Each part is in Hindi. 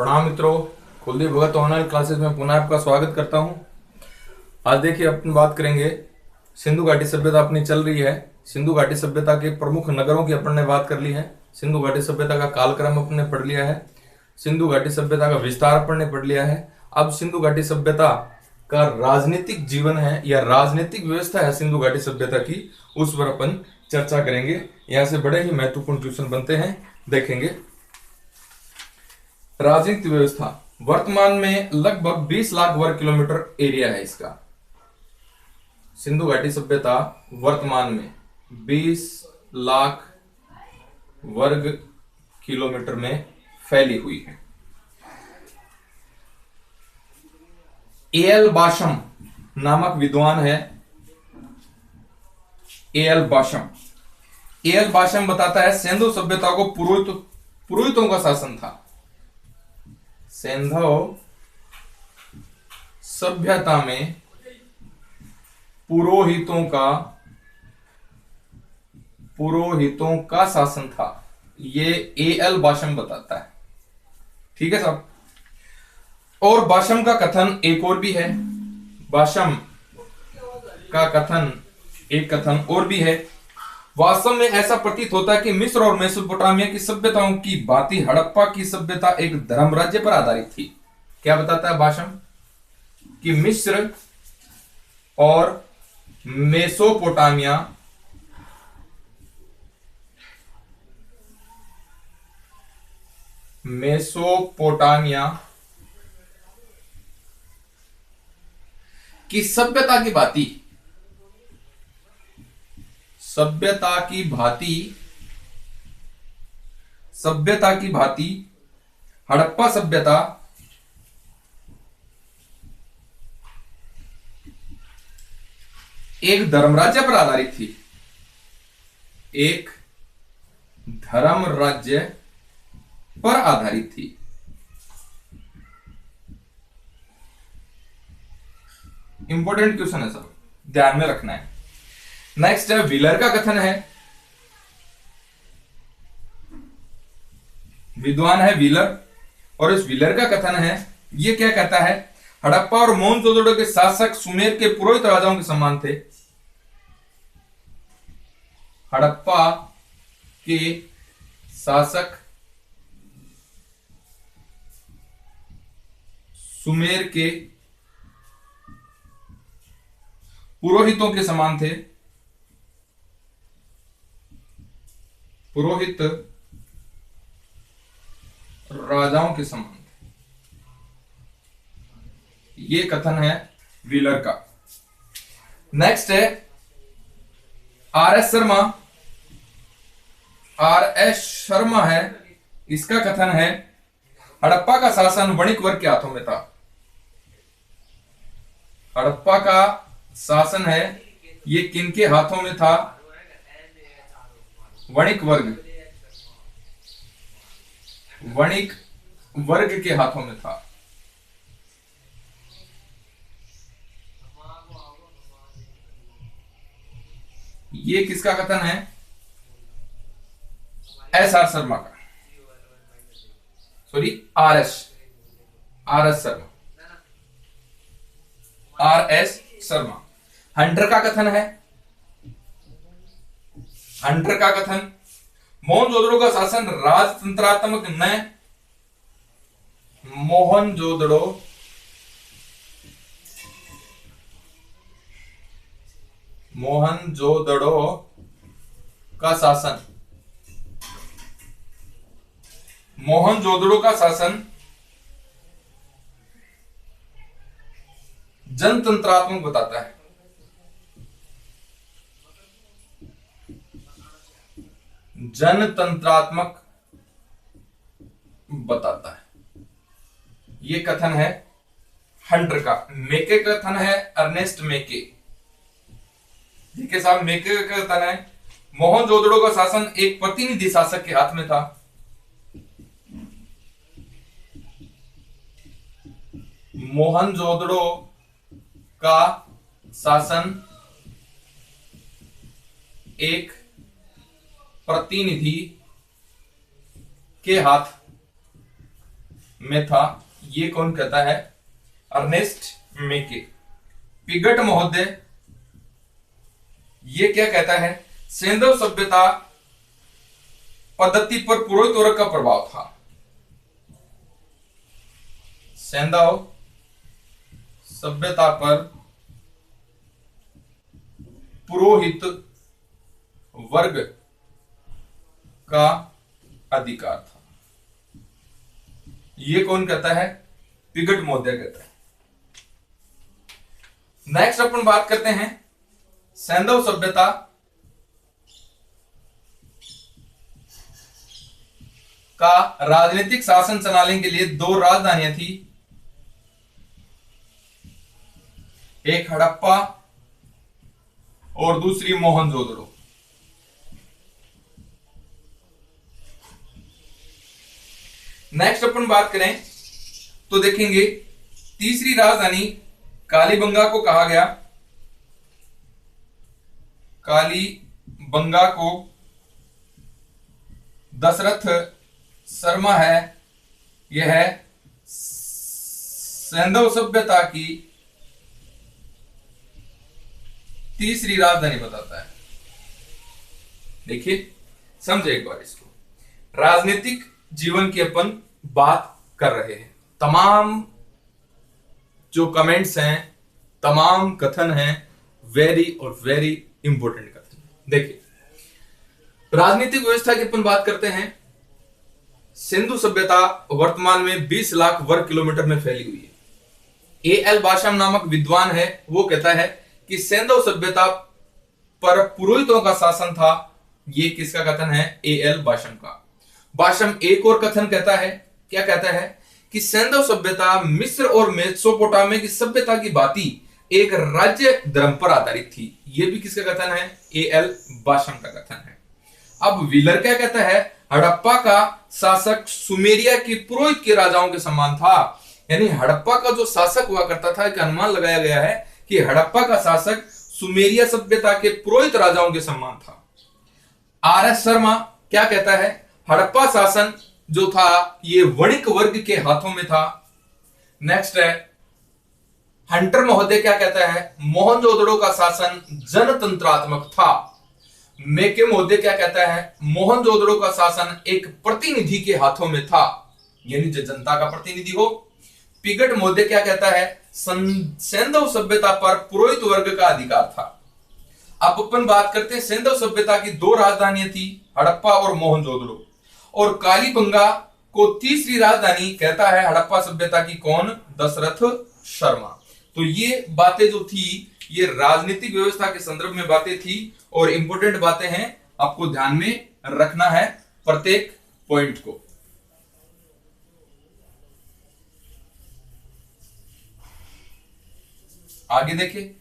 प्रणाम मित्रों, कुलदीप भगत ऑनलाइन क्लासेस में पुनः आपका स्वागत करता हूं। आज देखिए अपन बात करेंगे सिंधु घाटी सभ्यता अपनी चल रही है। सिंधु घाटी सभ्यता के प्रमुख नगरों की अपन ने बात कर ली है। सिंधु घाटी सभ्यता का कालक्रम अपन ने पढ़ लिया है। सिंधु घाटी सभ्यता का विस्तार अपन ने पढ़ लिया है। अब सिंधु घाटी सभ्यता का राजनीतिक जीवन है या राजनीतिक व्यवस्था है सिंधु घाटी सभ्यता की, उस पर अपन चर्चा करेंगे। यहां से बड़े ही महत्वपूर्ण क्वेश्चन बनते हैं, देखेंगे। राजनीतिक व्यवस्था वर्तमान में लगभग 20 लाख वर्ग किलोमीटर एरिया है इसका। सिंधु घाटी सभ्यता वर्तमान में 20 लाख वर्ग किलोमीटर में फैली हुई है। एएल बाशम नामक विद्वान है। एएल बाशम बताता है सिंधु सभ्यता को पुरोहितों का शासन था। सिंधु सभ्यता में पुरोहितों का शासन था। ये एएल बाशम बताता है। ठीक है साहब। और बाशम का कथन एक और भी है। बाशम का कथन एक कथन और भी है। वास्तव में ऐसा प्रतीत होता है कि मिस्र और मेसोपोटामिया की सभ्यताओं की भांति हड़प्पा की सभ्यता एक धर्म राज्य पर आधारित थी। क्या बताता है बाशम? कि मिस्र और मेसोपोटामिया की सभ्यता की भांति हड़प्पा सभ्यता एक धर्म राज्य पर आधारित थी। एक धर्म राज्य पर आधारित थी। इंपॉर्टेंट क्वेश्चन है सब, ध्यान में रखना है। नेक्स्ट है व्हीलर का कथन है। विद्वान है व्हीलर, और इस व्हीलर का कथन है, ये क्या कहता है? हड़प्पा और मोहनजोदड़ो के शासक सुमेर के पुरोहित राजाओं के समान थे। हड़प्पा के शासक सुमेर के पुरोहितों के समान थे। पुरोहित राजाओं के समान थे। ये कथन है व्हीलर का। नेक्स्ट है आर एस शर्मा है। इसका कथन है हड़प्पा का शासन वणिक वर्ग के हाथों में था। हड़प्पा का शासन है, ये किनके हाथों में था? वणिक वर्ग के हाथों में था। ये किसका कथन है? एस शर्मा का। Sorry, R S Sharma. Hunter का कथन है। हंटर का कथन मोहनजोदड़ो का शासन राजतंत्रात्मक न मोहनजोदड़ो का शासन जनतंत्रात्मक बताता है। जनतंत्रात्मक बताता है। ये कथन है हंटर का। मेके का कथन है अर्नेस्ट मेके। देखिए साहब, मेके का कथन है मोहनजोदड़ो का शासन एक प्रतिनिधि शासक के हाथ में था। मोहनजोदड़ो का शासन एक प्रतिनिधि के हाथ में था, ये कौन कहता है? अर्नेस्ट मेके। पिगट महोदय ये क्या कहता है? सैंधव सभ्यता पद्धति पर पुरोहित वर्ग का प्रभाव था। सैंधव सभ्यता पर पुरोहित वर्ग का अधिकार था, ये कौन कहता है? पिगट महोदय कहता है। नेक्स्ट अपन बात करते हैं सैंधव सभ्यता का राजनीतिक शासन चलाने के लिए दो राजधानियां थी, एक हड़प्पा और दूसरी मोहनजोदड़ो। नेक्स्ट अपन बात करें तो देखेंगे तीसरी राजधानी कालीबंगा को कहा गया। कालीबंगा को दशरथ शर्मा है, यह सैंधव सभ्यता की तीसरी राजधानी बताता है। देखिए समझे एक बार इसको, राजनीतिक जीवन की अपन बात कर रहे हैं। तमाम जो कमेंट्स हैं, तमाम कथन हैं, वेरी और वेरी इंपॉर्टेंट कथन। देखिए राजनीतिक व्यवस्था की अपन बात करते हैं। सिंधु सभ्यता वर्तमान में 20 लाख वर्ग किलोमीटर में फैली हुई है। ए एल बाशम नामक विद्वान है, वो कहता है कि सैंधव सभ्यता पर पुरोहितों का शासन था। ये किसका कथन है? ए एल बाशम का। बाशम एक और कथन कहता है, क्या कहता है? कि सैंधव सभ्यता मिस्र और मेसोपोटामिया की सभ्यता की भांति एक राज्य धर्म पर आधारित थी। यह भी किसका कथन है? ए एल बाशम का कथन है। अब व्हीलर क्या कहता है? हड़प्पा का शासक सुमेरिया की पुरोहित के राजाओं के समान था। यानी हड़प्पा का जो शासक हुआ करता था, एक अनुमान लगाया गया है कि हड़प्पा का शासक सुमेरिया सभ्यता के पुरोहित राजाओं के समान था। आर एस शर्मा क्या कहता है? हड़प्पा शासन जो था ये वणिक वर्ग के हाथों में था। नेक्स्ट है हंटर महोदय क्या कहता है? मोहनजोदड़ो का शासन जनतंत्रात्मक था। मेके महोदय क्या कहता है? मोहनजोदड़ो का शासन एक प्रतिनिधि के हाथों में था, यानी जो जनता का प्रतिनिधि हो। पिगट महोदय क्या कहता है? सैंधव सभ्यता पर पुरोहित वर्ग का अधिकार था। अब अपन बात करते हैं सैंधव सभ्यता की दो राजधानियां थी, हड़प्पा और मोहनजोदड़ो, और कालीबंगा को तीसरी राजधानी कहता है हड़प्पा सभ्यता की कौन? दशरथ शर्मा। तो ये बातें जो थी ये राजनीतिक व्यवस्था के संदर्भ में बातें थी और इंपॉर्टेंट बातें हैं, आपको ध्यान में रखना है प्रत्येक पॉइंट को। आगे देखिए,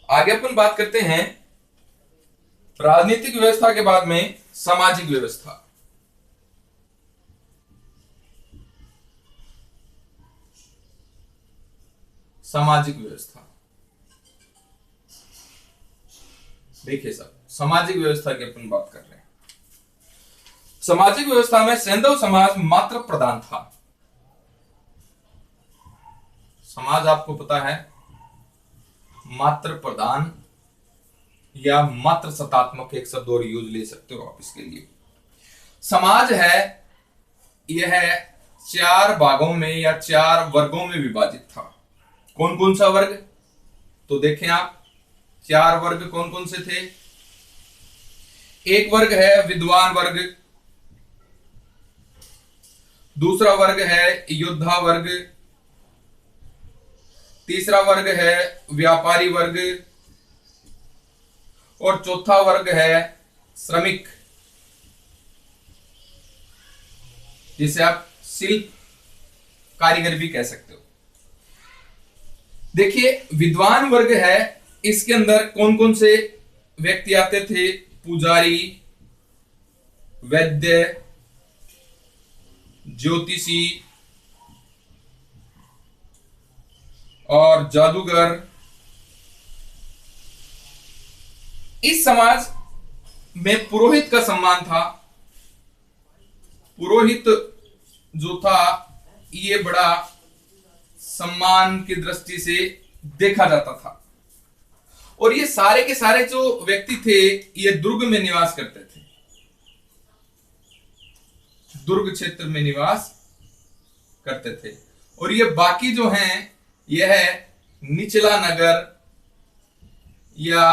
आगे अपन बात करते हैं राजनीतिक व्यवस्था के बाद में सामाजिक व्यवस्था। सामाजिक व्यवस्था देखिए सब सामाजिक व्यवस्था की अपन बात कर रहे हैं। सामाजिक व्यवस्था में सैंधव समाज मात्र प्रधान था। समाज आपको पता है मात्र प्रधान या मात्र सत्तात्मक, एक शब्द और यूज ले सकते हो आप इसके लिए। समाज है यह 4 भागों में या 4 वर्गों में विभाजित था। कौन कौन सा वर्ग? तो देखें आप 4 वर्ग कौन कौन से थे। एक वर्ग है विद्वान वर्ग, दूसरा वर्ग है योद्धा वर्ग, तीसरा वर्ग है व्यापारी वर्ग और चौथा वर्ग है श्रमिक, जिसे आप शिल्प कारीगर भी कह सकते हो। देखिए विद्वान वर्ग है, इसके अंदर कौन कौन से व्यक्ति आते थे? पुजारी, वैद्य, ज्योतिषी और जादूगर इस समाज में पुरोहित का सम्मान था। पुरोहित जो था ये बड़ा सम्मान की दृष्टि से देखा जाता था। और ये सारे के सारे जो व्यक्ति थे ये दुर्ग में निवास करते थे, दुर्ग क्षेत्र में निवास करते थे। और ये बाकी जो हैं यह निचला नगर या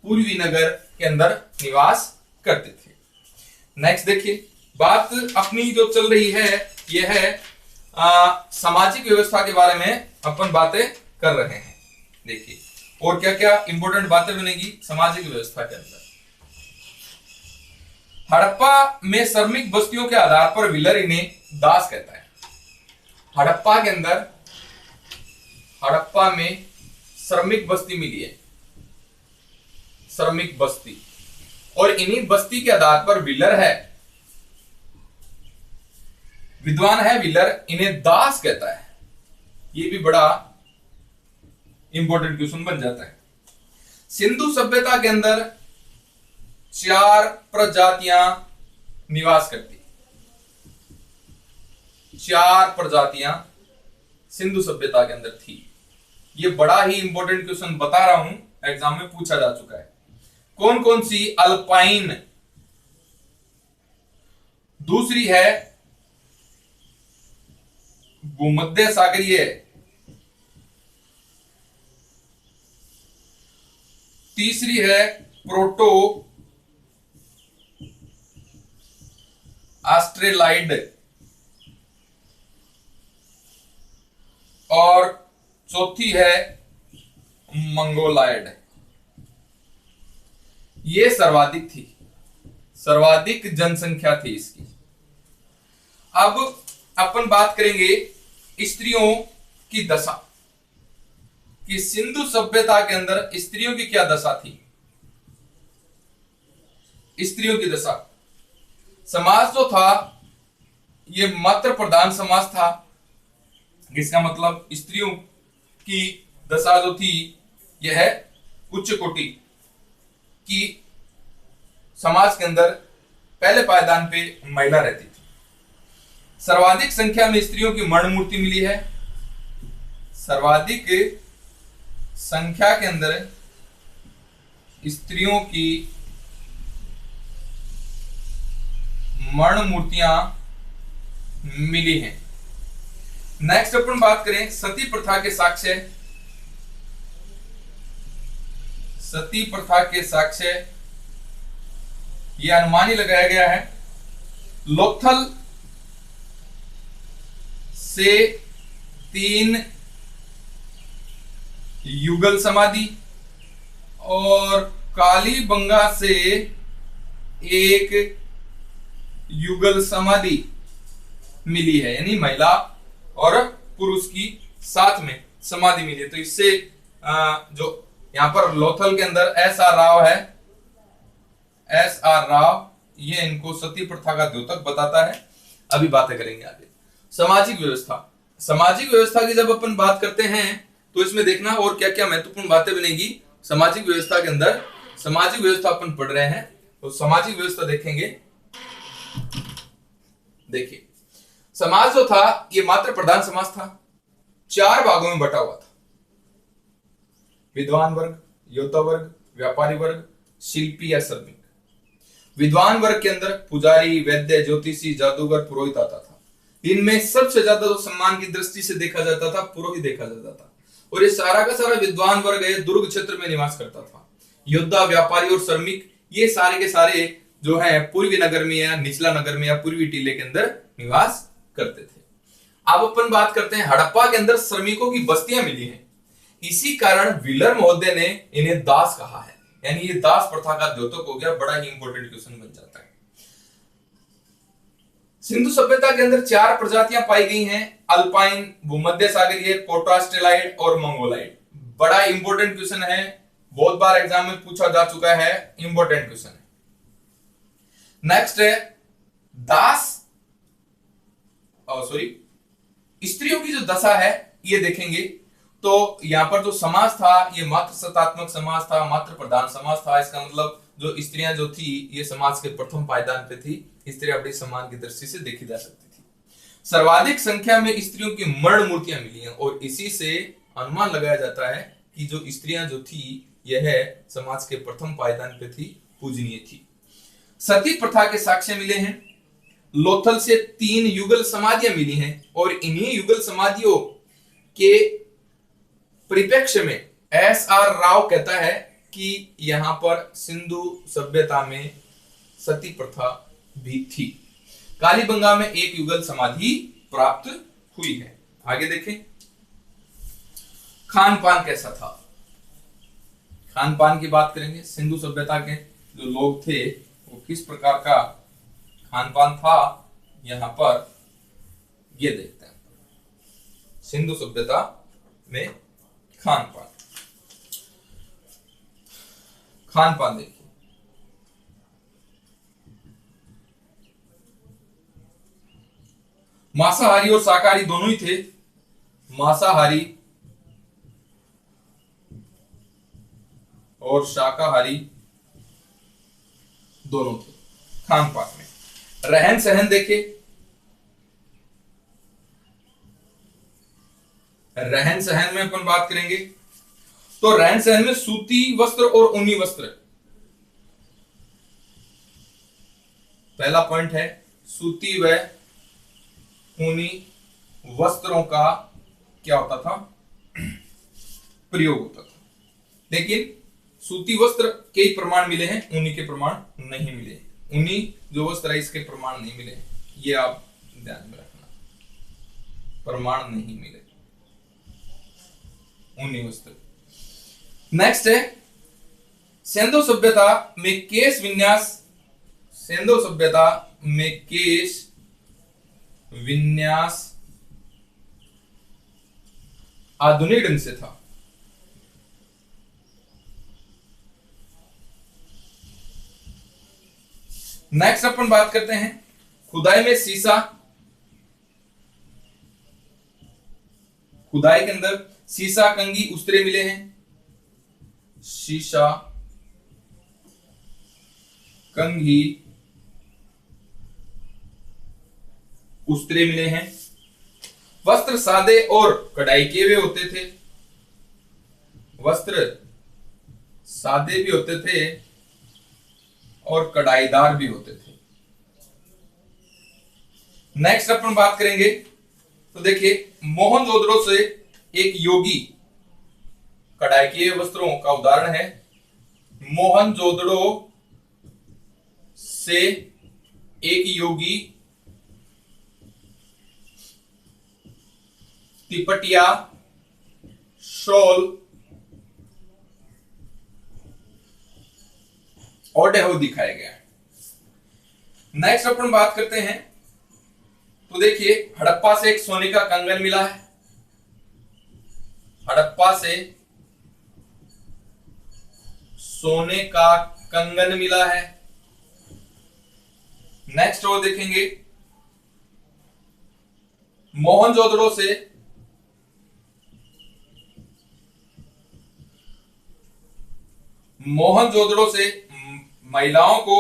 पूर्वी नगर के अंदर निवास करते थे। नेक्स्ट देखिए, बात अपनी जो चल रही है यह है सामाजिक व्यवस्था के बारे में अपन बातें कर रहे हैं। देखिए और क्या क्या इंपॉर्टेंट बातें बनेगी सामाजिक व्यवस्था के अंदर। हड़प्पा में श्रमिक बस्तियों के आधार पर व्हीलर इन्हें दास कहता है। हड़प्पा के अंदर, हड़प्पा में श्रमिक बस्ती मिली है, श्रमिक बस्ती, और इन्हीं बस्ती के आधार पर व्हीलर है, विद्वान है व्हीलर, इन्हें दास कहता है। यह भी बड़ा इंपॉर्टेंट क्वेश्चन बन जाता है। सिंधु सभ्यता के अंदर 4 प्रजातियां निवास करती, 4 प्रजातियां सिंधु सभ्यता के अंदर थी। यह बड़ा ही इंपॉर्टेंट क्वेश्चन बता रहा हूं, एग्जाम में पूछा जा चुका है। कौन कौन सी? अल्पाइन, दूसरी है भूमध्य सागरीय, तीसरी है प्रोटो ऑस्ट्रेलाइड, और चौथी है मंगोलाइड। ये सर्वाधिक थी, सर्वाधिक जनसंख्या थी इसकी। अब अपन बात करेंगे स्त्रियों की दशा कि सिंधु सभ्यता के अंदर स्त्रियों की क्या दशा थी। स्त्रियों की दशा, समाज जो था ये मातृ प्रधान समाज था। इसका मतलब स्त्रियों की दशा जो थी यह उच्च कोटि की समाज के अंदर पहले पायदान पे महिला रहती थी। सर्वाधिक संख्या में स्त्रियों की मरण मूर्ति मिली है। सर्वाधिक संख्या के अंदर स्त्रियों की मरण मूर्तियां मिली हैं। नेक्स्ट अपन बात करें सती प्रथा के साक्ष्य। सती प्रथा के साक्ष्य यह अनुमान ही लगाया गया है। लोथल से 3 युगल समाधि और कालीबंगा से 1 युगल समाधि मिली है, यानी महिला और पुरुष की साथ में समाधि मिली है। तो इससे जो यहां पर लोथल के अंदर S.R. राव है, S.R. राव, ये इनको सती प्रथा का द्योतक बताता है। अभी बातें करेंगे आगे। सामाजिक व्यवस्था, सामाजिक व्यवस्था की जब अपन बात करते हैं तो इसमें देखना और क्या क्या महत्वपूर्ण बातें बनेगी सामाजिक व्यवस्था के अंदर। सामाजिक व्यवस्था अपन पढ़ रहे हैं तो सामाजिक व्यवस्था देखेंगे। देखिए समाज जो था ये मात्र प्रधान समाज था, 4 भागों में बटा हुआ था। विद्वान वर्ग, योद्धा वर्ग, व्यापारी वर्ग, शिल्पी या श्रमिक। विद्वान वर्ग के अंदर पुजारी, वैद्य, ज्योतिषी, जादूगर, पुरोहित आता था। इनमें सबसे ज्यादा जो सम्मान की दृष्टि से देखा जाता था पुरोहित देखा जाता था। और ये सारा का सारा विद्वान वर्ग है, दुर्ग क्षेत्र में निवास करता था। योद्धा, व्यापारी और श्रमिक ये सारे के सारे जो है पूर्वी नगर में या निचला नगर में या पूर्वी टीले के अंदर निवास करते थे। अब अपन बात करते हैं हड़प्पा के अंदर श्रमिकों की बस्तियां मिली हैं। इसी कारण व्हीलर महोदय ने इन्हें दास कहा है, यानी ये दास प्रथा का द्योतक हो गया। बड़ा ही इंपॉर्टेंट क्वेश्चन बन जाता है। सिंधु सभ्यता के अंदर 4 प्रजातियां पाई गई हैं, अल्पाइन, भूमध्य सागरीय, पोर्टो ऑस्ट्रेलाइड और मंगोलाइड। बड़ा इंपॉर्टेंट क्वेश्चन है, बहुत बार एग्जाम में पूछा जा चुका है, इंपॉर्टेंट क्वेश्चन है। नेक्स्ट है दास, स्त्रियों की जो दशा है ये देखेंगे। तो यहाँ पर जो समाज था ये मातृ सत्तात्मक समाज था, मातृ प्रधान समाज था। इसका मतलब जो स्त्रियां जो थी ये समाज के प्रथम पायदान पे थी, स्त्रियां बड़ी सम्मान की दृष्टि से देखी जा सकती थी। सर्वाधिक संख्या में स्त्रियों की मरण मूर्तियां मिली हैं और इसी से अनुमान लगाया जाता है कि जो स्त्रियां जो थी यह समाज के प्रथम पायदान पे थी, पूजनीय थी। सती प्रथा के साक्ष्य मिले हैं। लोथल से 3 युगल समाधियां मिली हैं और इन्हीं युगल समाधियों के परिप्रेक्ष्य में एस.आर. राव कहता है कि यहां पर सिंधु सभ्यता में सती प्रथा भी थी। कालीबंगा में एक युगल समाधि प्राप्त हुई है। आगे देखें, खान पान कैसा था। खान पान की बात करेंगे। सिंधु सभ्यता के जो लोग थे वो किस प्रकार का खान पान था, यहां पर ये देखते हैं। सिंधु सभ्यता में खान पान, खान पान देखिए। मांसाहारी और शाकाहारी दोनों ही थे। मांसाहारी और शाकाहारी दोनों थे खान पान में। रहन सहन देखे। रहन सहन में अपन बात करेंगे तो रहन सहन में सूती वस्त्र और ऊनी वस्त्र, पहला पॉइंट है। सूती व ऊनी वस्त्रों का क्या होता था, प्रयोग होता था। लेकिन सूती वस्त्र के ही प्रमाण मिले हैं, ऊनी के प्रमाण नहीं मिले। ऊनी जो वस्त्र है इसके प्रमाण नहीं मिले, ये आप ध्यान में रखना, प्रमाण नहीं मिले ऊनी वस्त्र। नेक्स्ट है सिंधु सभ्यता में केश विन्यास। सिंधु सभ्यता में केश विन्यास आधुनिक ढंग से था। नेक्स्ट अपन बात करते हैं खुदाई में सीसा। खुदाई के अंदर सीसा, कंघी, उस्तरे मिले हैं। शीशा, कंघी, उस्तरे मिले हैं। वस्त्र सादे और कढ़ाई किए हुए होते थे। वस्त्र सादे भी होते थे और कढ़ाईदार भी होते थे। नेक्स्ट अपन बात करेंगे तो देखिए मोहनजोदड़ो से एक योगी, कढ़ाई किए वस्त्रों का उदाहरण है। मोहनजोदड़ो से एक योगी तिपटिया, शॉल, ओढ़े हुए दिखाया गया है। नेक्स्ट अपन बात करते हैं तो देखिए हड़प्पा से एक सोने का कंगन मिला है। हड़प्पा से सोने का कंगन मिला है। नेक्स्ट और देखेंगे मोहनजोदड़ो से महिलाओं को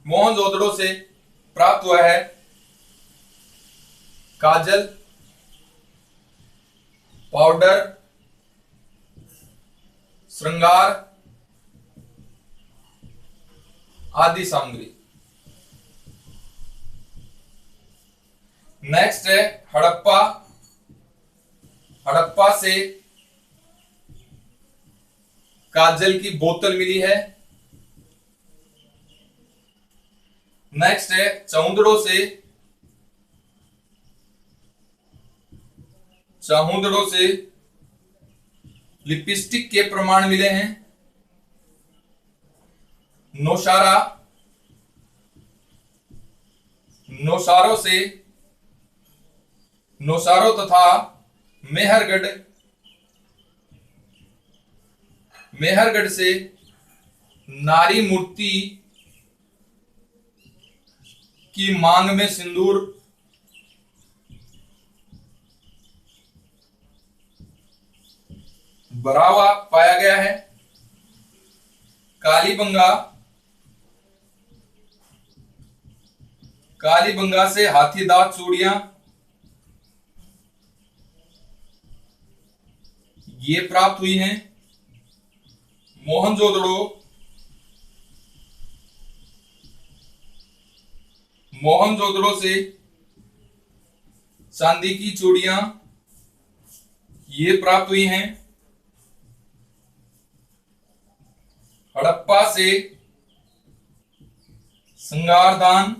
मोहनजोदड़ो से प्राप्त हुआ है काजल, पाउडर, श्रृंगार आदि सामग्री। नेक्स्ट है हड़प्पा। हड़प्पा से काजल की बोतल मिली है। नेक्स्ट है चौंदड़ो से लिपस्टिक के प्रमाण मिले हैं। नौशारों तथा मेहरगढ़ से नारी मूर्ति की मांग में भरा हुआ पाया गया है। कालीबंगा, कालीबंगा से हाथीदांत चूड़ियां ये प्राप्त हुई हैं। मोहनजोदड़ो, मोहनजोदड़ो से चांदी की चूड़ियां ये प्राप्त हुई हैं। हड़प्पा से श्रृंगारदान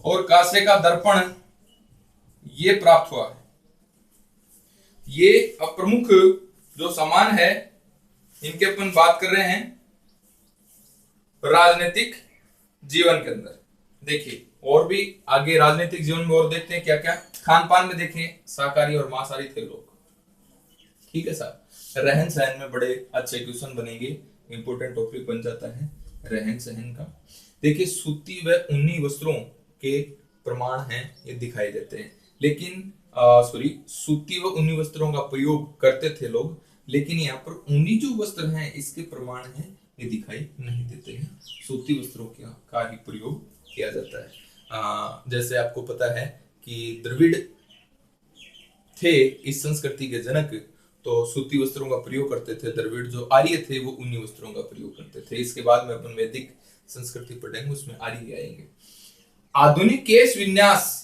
और कांसे का दर्पण ये प्राप्त हुआ है। ये प्रमुख जो सामान है इनके अपन बात कर रहे हैं राजनीतिक जीवन के अंदर। देखिए और भी आगे राजनीतिक जीवन में और देखते हैं क्या क्या। खान पान में देखें शाकाहारी और मांसाहारी थे लोग। ठीक है साहब। रहन सहन में बड़े अच्छे क्वेश्चन बनेंगे, इंपोर्टेंट टॉपिक बन जाता है रहन सहन का। देखिए सूती व ऊनी वस्त्रों के प्रमाण हैं ये दिखाई देते हैं, लेकिन सूती व ऊनी वस्त्रों का प्रयोग करते थे लोग, लेकिन यहाँ पर ऊनी जो वस्त्र हैं इसके प्रमाण हैं ये दिखाई नहीं देते हैं। सूती वस्त्रों का ही प्रयोग किया जाता है। जैसे आपको पता है कि द्रविड़ थे इस संस्कृति के जनक, तो सूती वस्त्रों का प्रयोग करते थे। द्रविड़ जो आर्य थे वो ऊनी वस्त्रों का प्रयोग करते थे। इसके बाद में अपन वैदिक संस्कृति पढ़ेंगे, उसमें आर्य आएंगे। आधुनिक केश विन्यास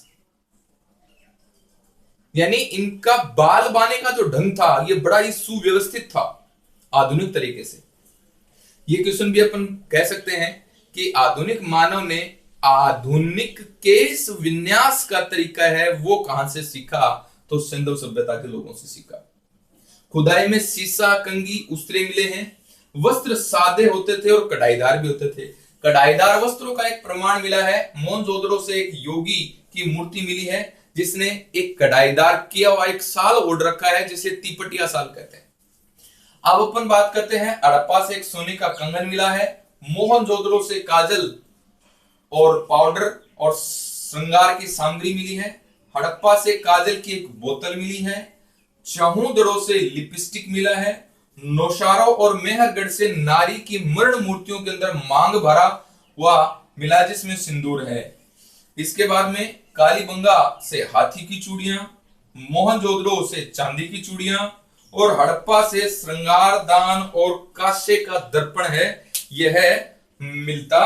यानी इनका बाल बाने का जो ढंग था ये बड़ा ही सुव्यवस्थित था आधुनिक तरीके से। ये क्वेश्चन भी अपन कह सकते हैं कि आधुनिक मानव ने आधुनिक केश विन्यास का तरीका है वो कहां से सीखा, तो सिंधु सभ्यता के लोगों से सीखा। खुदाई में सीसा, कंगी, उस्तरे मिले हैं। वस्त्र सादे होते थे और कढ़ाईदार भी होते थे। कढ़ाईदार वस्त्रों का एक प्रमाण मिला है। मोहनजोदड़ो से एक योगी की मूर्ति मिली है जिसने एक कढ़ाईदार किया हुआ एक साल ओढ़ रखा है जिसे तिपटिया साल कहते हैं। अब अपन बात करते हैं हड़प्पा से एक सोने का कंगन मिला है। मोहनजोदड़ो से काजल और पाउडर और श्रृंगार की सामग्री मिली है। हड़प्पा से काजल की एक बोतल मिली है। चहुदड़ो से लिपस्टिक मिला है। नौशारो और मेहरगढ़ से नारी की मर्ण मूर्तियों के अंदर मांग भरा हुआ मिला जिसमें सिंदूर है। इसके बाद में कालीबंगा से हाथी की चूड़ियां, मोहनजोदड़ो से चांदी की चूड़ियां और हड़प्पा से श्रृंगारदान और कांसे का दर्पण है यह मिलता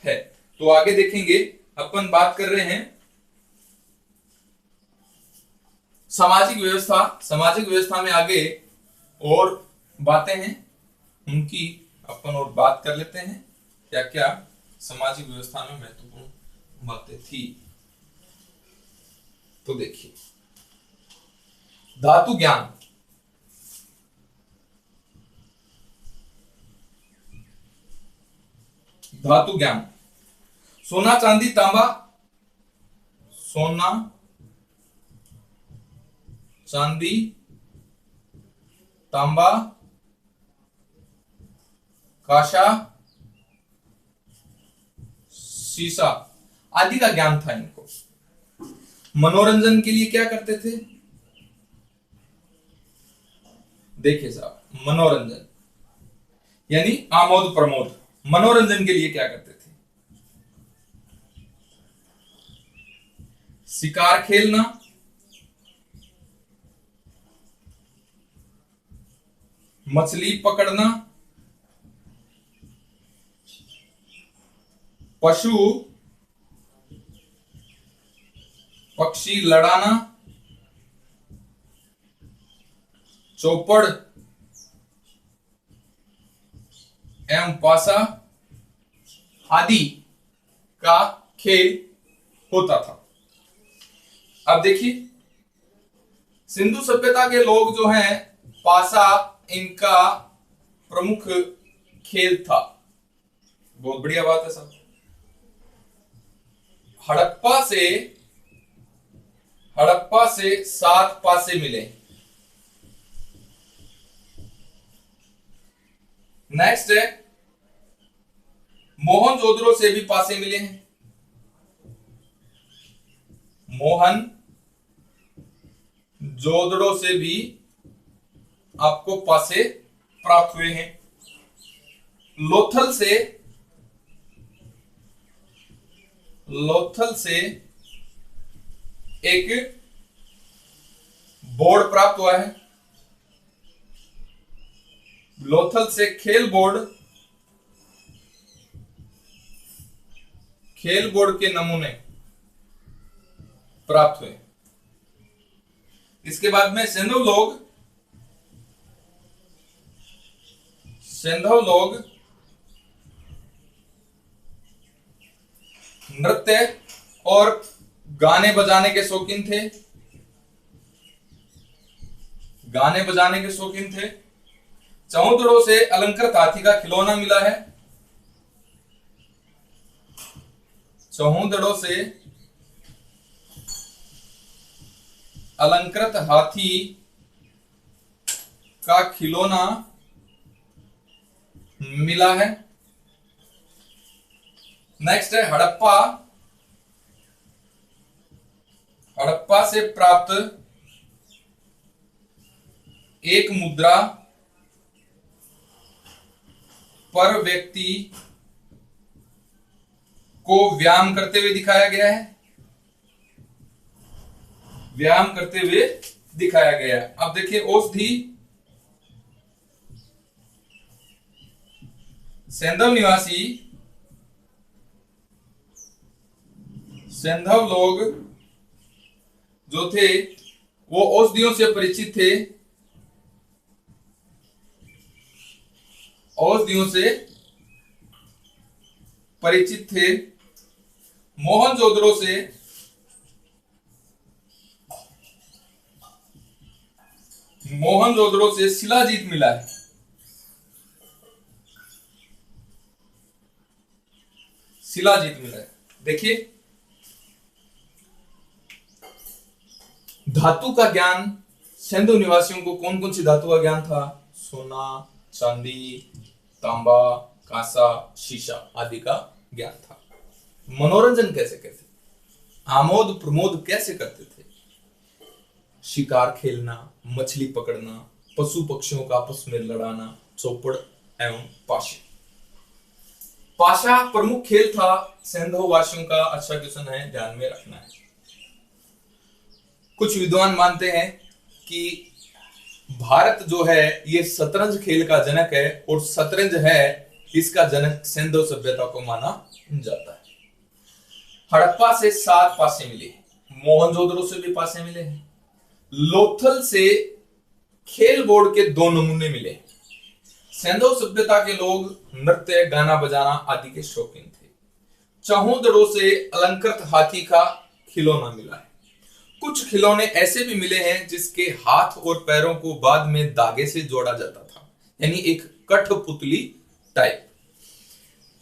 है। तो आगे देखेंगे अपन बात कर रहे हैं सामाजिक व्यवस्था। सामाजिक व्यवस्था में आगे और बातें हैं उनकी अपन और बात कर लेते हैं क्या क्या सामाजिक व्यवस्था में महत्वपूर्ण बातें थी। तो देखिए धातु ज्ञान। धातु ज्ञान सोना, चांदी, तांबा, सोना, चांदी, तांबा, कांसा, सीसा आदि का ज्ञान था इनको। मनोरंजन के लिए क्या करते थे? देखिए साहब, मनोरंजन यानी आमोद प्रमोद। मनोरंजन के लिए क्या करते थे? शिकार खेलना, मछली पकड़ना, पशु पक्षी लड़ाना, चौपड़ एवं पासा आदि का खेल होता था। अब देखिए सिंधु सभ्यता के लोग जो हैं पासा इनका प्रमुख खेल था। बहुत बढ़िया बात है साहब। हड़प्पा से 7 पासे मिले। नेक्स्ट है मोहनजोदड़ो से भी पासे मिले हैं। जोदड़ों से भी आपको पासे प्राप्त हुए हैं। लोथल से एक बोर्ड प्राप्त हुआ है। लोथल से खेल बोर्ड के नमूने प्राप्त हुए। इसके बाद में सिंधु लोग नृत्य और गाने बजाने के शौकीन थे। चौधड़ों से अलंकृत हाथी का खिलौना मिला है। चौधड़ों से अलंकृत हाथी का खिलौना मिला है। नेक्स्ट है हड़प्पा से प्राप्त एक मुद्रा पर व्यक्ति को व्यायाम करते हुए दिखाया गया है। अब देखिए औषधि सैंधव लोग जो थे वो औषधियों से परिचित थे। मोहनजोदड़ो से शिलाजीत मिला है। देखिए धातु का ज्ञान सिंधु निवासियों को कौन कौन सी धातु का ज्ञान था? सोना, चांदी, तांबा, कांसा, शीशा आदि का ज्ञान था। मनोरंजन कैसे करते, आमोद प्रमोद कैसे करते थे? शिकार खेलना, मछली पकड़ना, पशु पक्षियों का आपस में लड़ाना, चौपड़ एवं पाशा प्रमुख खेल था सिंधु वासियों का। अच्छा क्वेश्चन है, ध्यान में रखना है। कुछ विद्वान मानते हैं कि भारत जो है ये शतरंज खेल का जनक है और शतरंज है इसका जनक सिंधु सभ्यता को माना जाता है। हड़प्पा से 7 पासे मिले, मोहनजोदड़ो से भी पासे मिले हैं। लोथल से खेल बोर्ड के 2 नमूने मिले। सिंधु सभ्यता के लोग नृत्य, गाना बजाना आदि के शौकीन थे। चौधड़ों से अलंकृत हाथी का खिलौना मिला है। कुछ खिलौने ऐसे भी मिले हैं जिसके हाथ और पैरों को बाद में धागे से जोड़ा जाता था, यानी एक कठपुतली टाइप।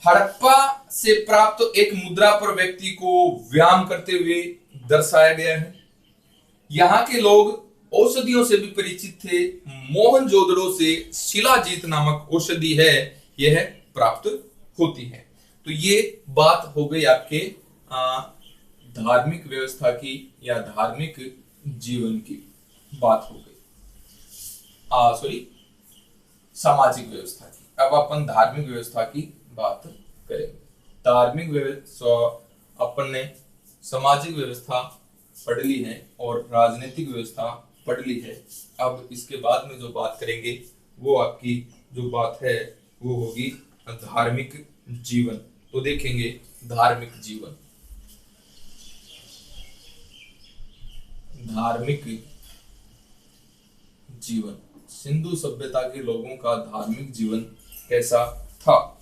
हड़प्पा से प्राप्त एक मुद्रा पर व्यक्ति को व्यायाम करते हुए दर्शाया गया है। यहाँ के लोग औषधियों से भी परिचित थे। मोहनजोदड़ो से शिलाजीत नामक औषधि है यह प्राप्त होती है। तो ये बात हो गई आपके धार्मिक व्यवस्था की या धार्मिक जीवन की बात हो गई, सॉरी सामाजिक व्यवस्था की। अब अपन धार्मिक व्यवस्था की बात करेंगे। धार्मिक व्यवस्था अपन ने सामाजिक व्यवस्था पढ़ ली है और राजनीतिक व्यवस्था पढ़ ली है। अब इसके बाद में जो बात करेंगे वो आपकी जो बात है वो होगी धार्मिक जीवन। तो देखेंगे धार्मिक जीवन। सिंधु सभ्यता के लोगों का धार्मिक जीवन कैसा था?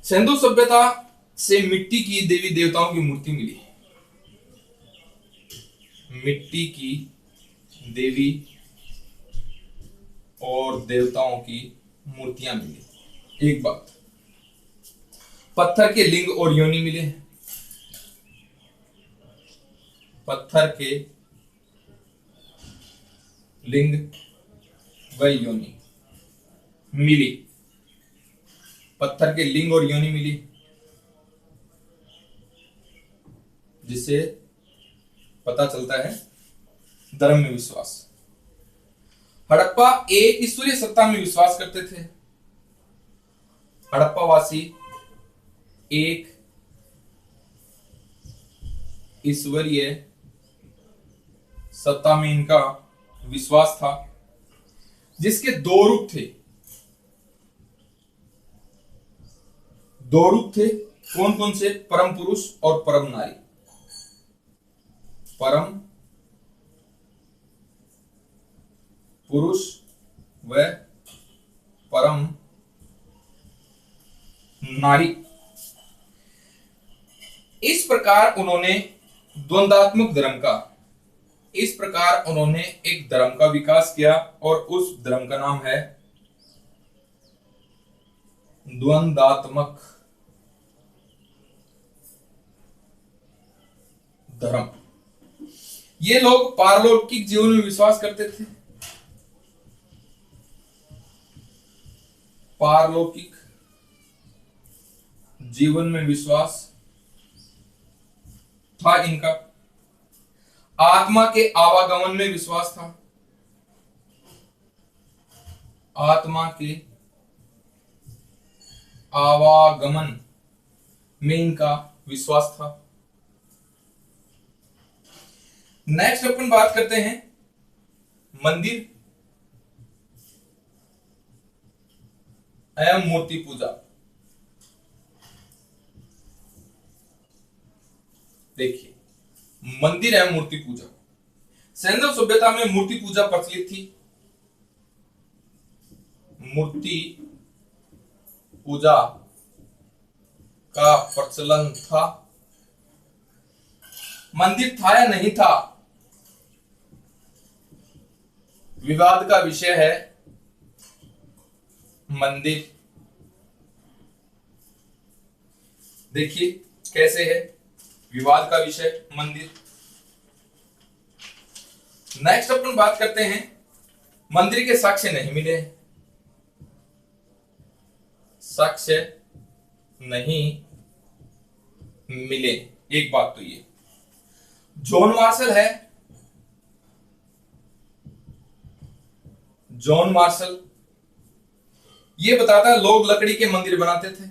सिंधु सभ्यता से मिट्टी की देवी देवताओं की मूर्ति मिली। मिट्टी की देवी और देवताओं की मूर्तियां मिली। एक बात, पत्थर के लिंग और योनि मिले। पत्थर के लिंग व योनि मिली। पत्थर के लिंग और योनि मिली, जिससे पता चलता है धर्म में विश्वास। हड़प्पा एक ईश्वरीय सत्ता में विश्वास करते थे। हड़प्पा वासी एक ईश्वरीय सत्ता में इनका विश्वास था, जिसके दो रूप थे। दो रूप थे, कौन कौन से? परम पुरुष और परम नारी। परम पुरुष व परम नारी। इस प्रकार उन्होंने एक धर्म का विकास किया और उस धर्म का नाम है द्वंदात्मक धर्म। ये लोग पारलौकिक जीवन में विश्वास करते थे। पारलौकिक जीवन में विश्वास था इनका। आत्मा के आवागमन में विश्वास था। आत्मा के आवागमन में इनका विश्वास था। नेक्स्ट अपन बात करते हैं मंदिर एवं मूर्ति पूजा। देखिए, मंदिर एवं मूर्ति पूजा। सैंधव सभ्यता में मूर्ति पूजा प्रचलित थी। मूर्ति पूजा का प्रचलन था। मंदिर था या नहीं था, विवाद का विषय है। मंदिर देखिए कैसे है, विवाद का विषय मंदिर। नेक्स्ट अपन बात करते हैं मंदिर के साक्ष्य नहीं मिले। साक्ष्य नहीं मिले, एक बात तो ये। जॉन मार्शल है, जॉन मार्शल ये बताता है लोग लकड़ी के मंदिर बनाते थे।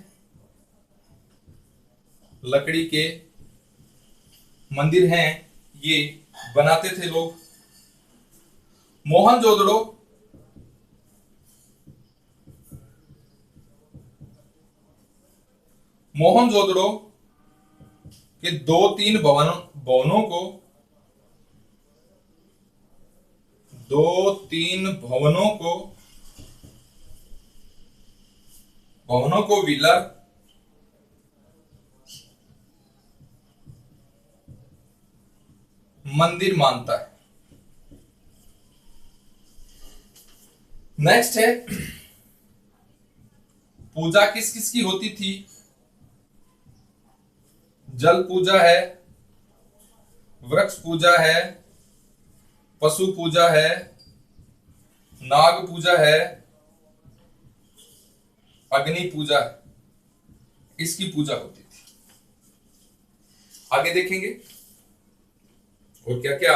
लकड़ी के मंदिर हैं ये बनाते थे लोग। मोहनजोदड़ो के दो तीन भवनों को व्हीलर मंदिर मानता है। नेक्स्ट है पूजा किस किस की होती थी। जल पूजा है, वृक्ष पूजा है, पशु पूजा है, नाग पूजा है, अग्नि पूजा है, इसकी पूजा होती थी। आगे देखेंगे और क्या क्या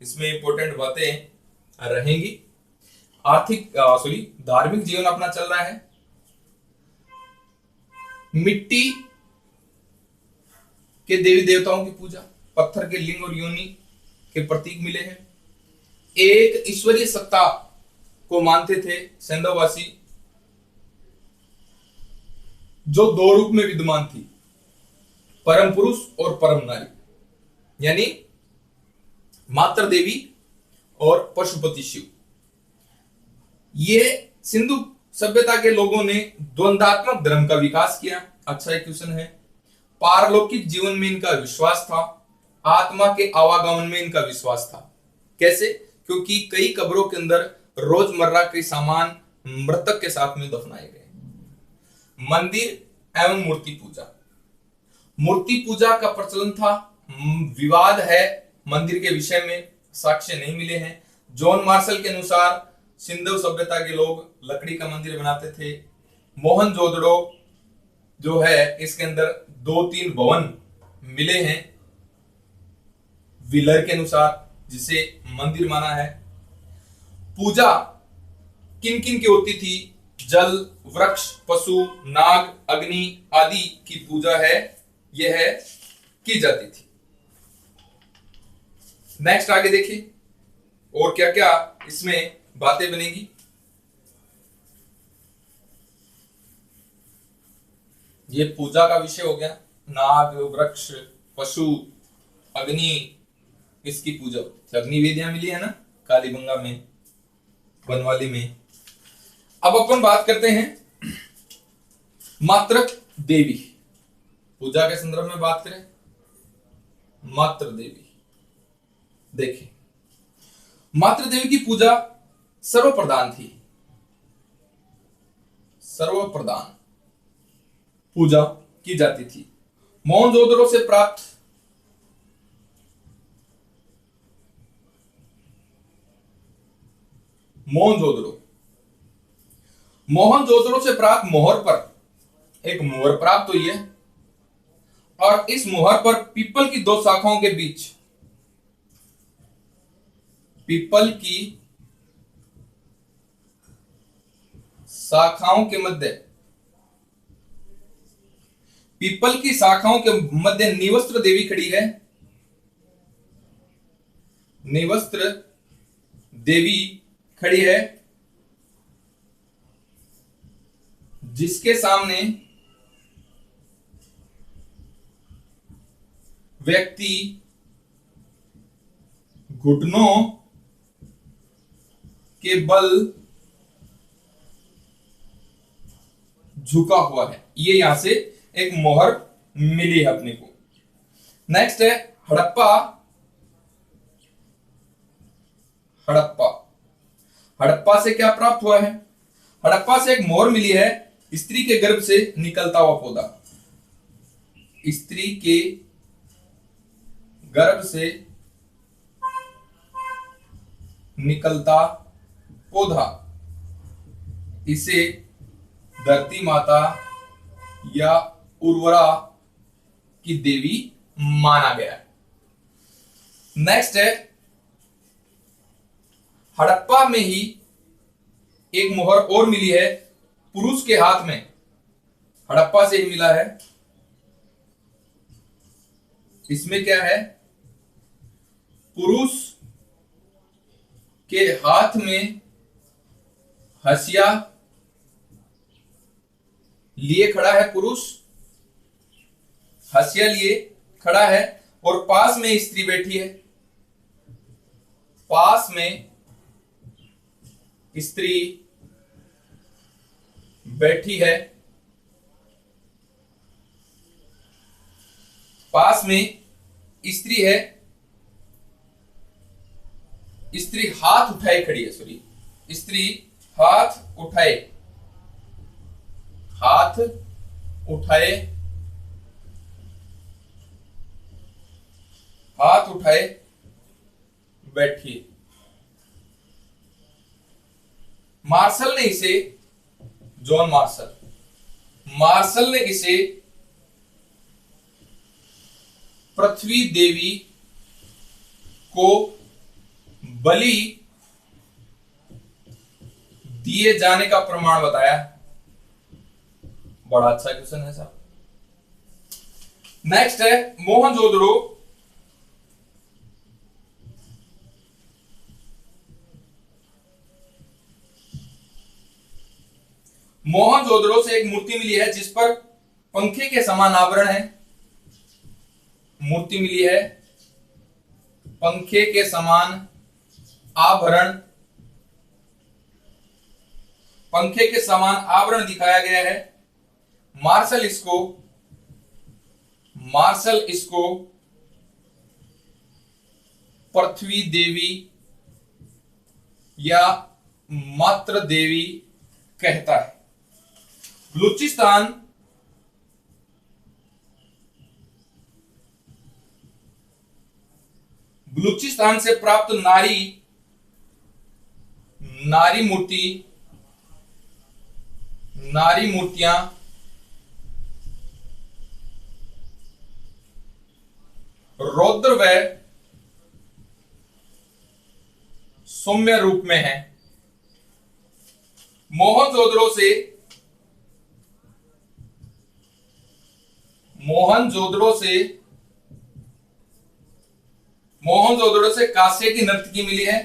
इसमें इंपॉर्टेंट बातें रहेंगी। धार्मिक जीवन अपना चल रहा है। मिट्टी के देवी देवताओं की पूजा, पत्थर के लिंग और योनि के प्रतीक मिले हैं। एक ईश्वरीय सत्ता को मानते थे सैंधववासी, जो दो रूप में विद्यमान थी, परम पुरुष और परम नारी, यानी मातृ देवी और पशुपति शिव। ये सिंधु सभ्यता के लोगों ने द्वंदात्मक धर्म का विकास किया। अच्छा एक क्वेश्चन है। पारलौकिक जीवन में इनका विश्वास था। आत्मा के आवागमन में इनका विश्वास था। कैसे? क्योंकि कई कब्रों के अंदर रोजमर्रा के सामान मृतक के साथ में दफनाए गए। मंदिर एवं मूर्ति पूजा। मूर्ति पूजा का प्रचलन था। विवाद है मंदिर के विषय में, साक्ष्य नहीं मिले हैं। जॉन मार्शल के अनुसार सिंधु सभ्यता के लोग लकड़ी का मंदिर बनाते थे। मोहनजोदड़ो जो है इसके अंदर दो तीन भवन मिले हैं व्हीलर के अनुसार। जिसे मंदिर माना है। पूजा किन किन की होती थी? जल, वृक्ष, पशु, नाग, अग्नि आदि की पूजा है यह की जाती थी। नेक्स्ट आगे देखिए और क्या क्या इसमें बातें बनेगी। ये पूजा का विषय हो गया, नाग, वृक्ष, पशु, अग्नि, इसकी पूजा होती थी। अग्नि वेदियां मिली है ना कालीबंगा में, बनवाली में। अब अपन बात करते हैं मातृ देवी। पूजा के संदर्भ में बात करें, मातृ देवी। देखिए मातृ देवी की पूजा सर्वप्रधान थी। सर्वप्रधान पूजा की जाती थी। मोहनजोदड़ो से प्राप्त मोहनजोदड़ो से प्राप्त मोहर पर एक मोहर प्राप्त हुई है और इस मोहर पर पीपल की दो शाखाओं के बीच, पीपल की शाखाओं के मध्य, पीपल की शाखाओं के मध्य निवस्त्र देवी खड़ी है। निवस्त्र देवी खड़ी है जिसके सामने व्यक्ति घुटनों के बल झुका हुआ है। ये यहां से एक मोहर मिली है अपने को। नेक्स्ट है हड़प्पा। हड़प्पा, हड़प्पा से क्या प्राप्त हुआ है? हड़प्पा से एक मोहर मिली है, स्त्री के गर्भ से निकलता हुआ पौधा। स्त्री के गर्भ से निकलता पौधा, इसे धरती माता या उर्वरा की देवी माना गया है। नेक्स्ट है हड़प्पा में ही एक मोहर और मिली है पुरुष के हाथ में। हड़प्पा से ही मिला है। इसमें क्या है? पुरुष के हाथ में हसिया लिए खड़ा है। पुरुष हसिया लिए खड़ा है और पास में स्त्री बैठी है। पास में स्त्री बैठी है। पास में स्त्री है। स्त्री हाथ उठाए खड़ी है। सॉरी, स्त्री हाथ उठाए, हाथ उठाए, हाथ उठाए बैठी। मार्शल ने इसे, जॉन मार्शल, मार्शल ने इसे पृथ्वी देवी को बलि दिए जाने का प्रमाण बताया। बड़ा अच्छा क्वेश्चन है साहब। नेक्स्ट है मोहनजोदड़ो। मोहनजोदड़ो से एक मूर्ति मिली है जिस पर पंखे के समान आवरण है। मूर्ति मिली है, पंखे के समान आभरण, पंखे के समान आवरण दिखाया गया है। मार्शल इसको पृथ्वी देवी या मातृ देवी कहता है। बलूचिस्तान से प्राप्त नारी मूर्तियां रौद्र व सौम्य रूप में है। मोहनजोदड़ो से मोहनजोदड़ो से कांसे की नर्तकी मिली है।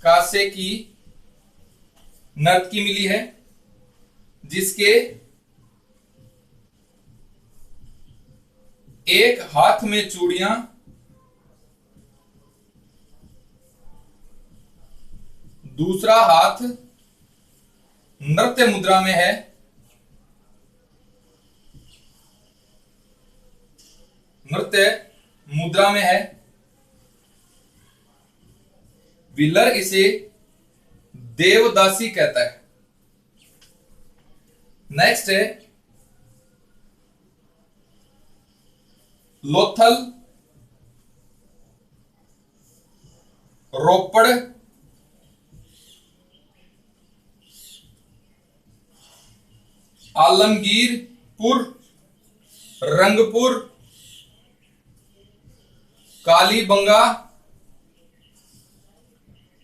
कांसे की नर्तकी मिली है जिसके एक हाथ में चूड़ियां, दूसरा हाथ नृत्य मुद्रा में है। नृत्य मुद्रा में है। व्हीलर इसे देवदासी कहता है। नेक्स्ट है लोथल, रोपड़, आलमगीरपुर, रंगपुर, कालीबंगा।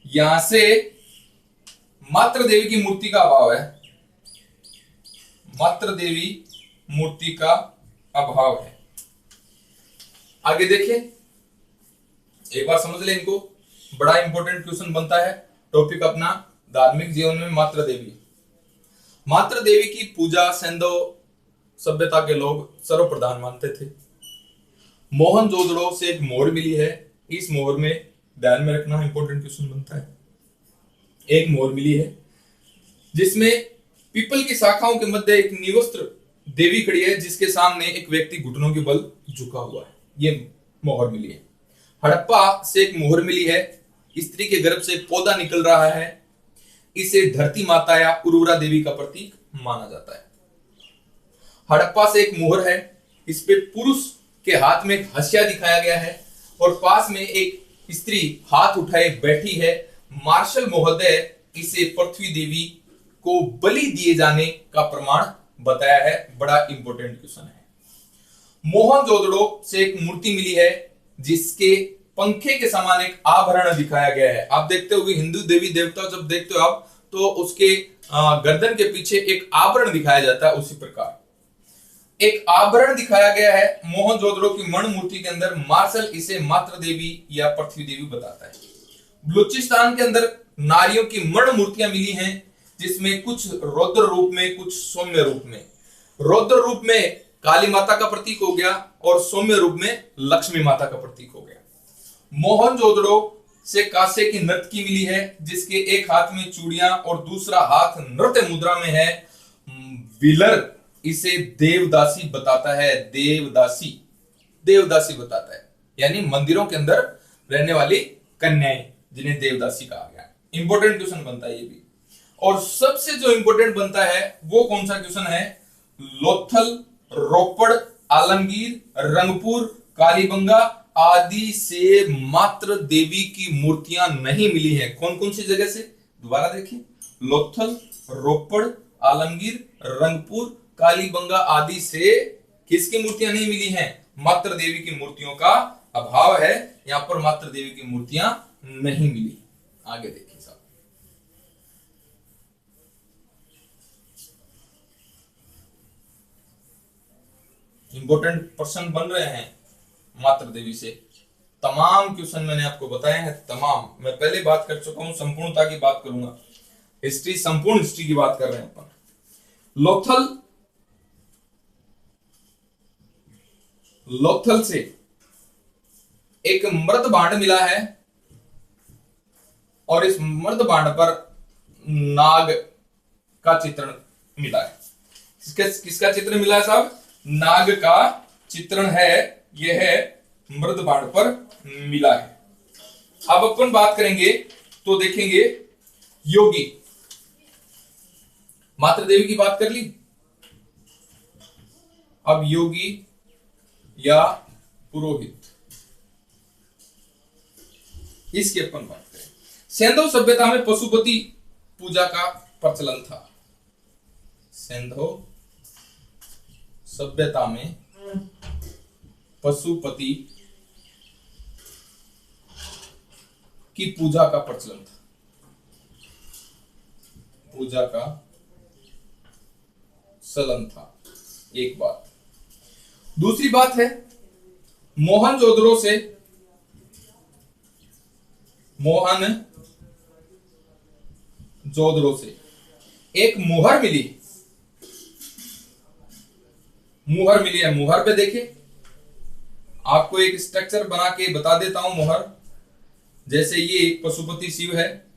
यहां से मात्र देवी की मूर्ति का अभाव है। मात्र देवी मूर्ति का अभाव है। आगे देखिए, एक बार समझ ले इनको, बड़ा इंपॉर्टेंट क्वेश्चन बनता है। टॉपिक अपना धार्मिक जीवन में मात्र देवी। मात्र देवी की पूजा सिंधु सभ्यता के लोग सर्वप्रधान मानते थे। मोहनजोदड़ो से एक मोहर मिली है। इस मोहर में ध्यान में रखना, इंपॉर्टेंट क्वेश्चन बनता है। एक मोहर मिली है जिसमें पीपल की शाखाओं के मध्य एक निवस्त्र देवी खड़ी है जिसके सामने एक व्यक्ति घुटनों के बल झुका हुआ है। ये मोहर मिली है। हड़प्पा से एक मोहर मिली है। स्त्री के गर्भ से पौधा निकल रहा है। इसे धरती माता या उर्वरा देवी का प्रतीक माना जाता है। हड़प्पा से एक मोहर है। इस पे पुरुष के हाथ में एक हंसिया दिखाया गया है और पास में एक स्त्री हाथ उठाए बैठी है। मार्शल महोदय इसे पृथ्वी देवी को बलि दिए जाने का प्रमाण बताया है। बड़ा इंपॉर्टेंट क्वेश्चन है। मोहनजोदड़ो से एक मूर्ति मिली है जिसके पंखे के समान एक आभरण दिखाया गया है। आप देखते हो हिंदू देवी देवता जब देखते हो आप तो उसके गर्दन के पीछे एक आभरण दिखाया जाता है। उसी प्रकार एक आभरण दिखाया गया है मोहनजोदड़ो की मण मूर्ति के अंदर। मार्शल इसे मात्र देवी या पृथ्वी देवी बताता है। बलूचिस्तान के अंदर नारियों की मण मूर्तियां मिली हैं जिसमें कुछ रौद्र रूप में, कुछ सौम्य रूप में। रौद्र रूप में काली माता का प्रतीक हो गया और सौम्य रूप में लक्ष्मी माता का प्रतीक हो गया। मोहनजोदड़ो से कांसे की नर्तकी मिली है जिसके एक हाथ में चूड़ियां और दूसरा हाथ नृत्य मुद्रा में है। व्हीलर इसे देवदासी बताता है। देवदासी बताता है, यानी मंदिरों के अंदर रहने वाली कन्याएं जिन्हें देवदासी कहा गया। इंपॉर्टेंट क्वेश्चन बनता है ये भी। और सबसे जो इंपॉर्टेंट बनता है वो कौन सा क्वेश्चन है? लोथल, रोपड़, आलमगीर, रंगपुर, कालीबंगा आदि से मात्र देवी की मूर्तियां नहीं मिली हैं। कौन कौन सी जगह से? दोबारा देखिए, लोथल, रोपड़, आलमगीर, रंगपुर, कालीबंगा आदि से किसकी मूर्तियां नहीं मिली हैं? मात्र देवी की मूर्तियों का अभाव है। यहां पर मात्र देवी की मूर्तियां नहीं मिली। आगे देखिए साहब, इंपॉर्टेंट प्रश्न बन रहे हैं मात्र देवी से। तमाम क्वेश्चन मैंने आपको बताए हैं, तमाम। मैं पहले बात कर चुका हूं, संपूर्णता की बात करूंगा। हिस्ट्री, संपूर्ण हिस्ट्री की बात कर रहे हैं अपन। लोथल से एक मृत भांड मिला है और इस मृत भांड पर नाग का चित्रण मिला है। किसका चित्र मिला है साहब? नाग का चित्रण है। यह मृत भांड पर मिला है। अब अपन बात करेंगे तो देखेंगे योगी। मात्र देवी की बात कर ली, अब योगी या पुरोहित, इसकी अपन बात करें। सिंधु सभ्यता में पशुपति पूजा का प्रचलन था। सिंधु सभ्यता में पशुपति की पूजा का प्रचलन था। पूजा का चलन था, एक बात। दूसरी बात है, मोहनजोदड़ो से एक मुहर मिली है। मुहर पे देखिए, आपको एक स्ट्रक्चर बना के बता देता हूं। मुहर जैसे ये पशुपति शिव है,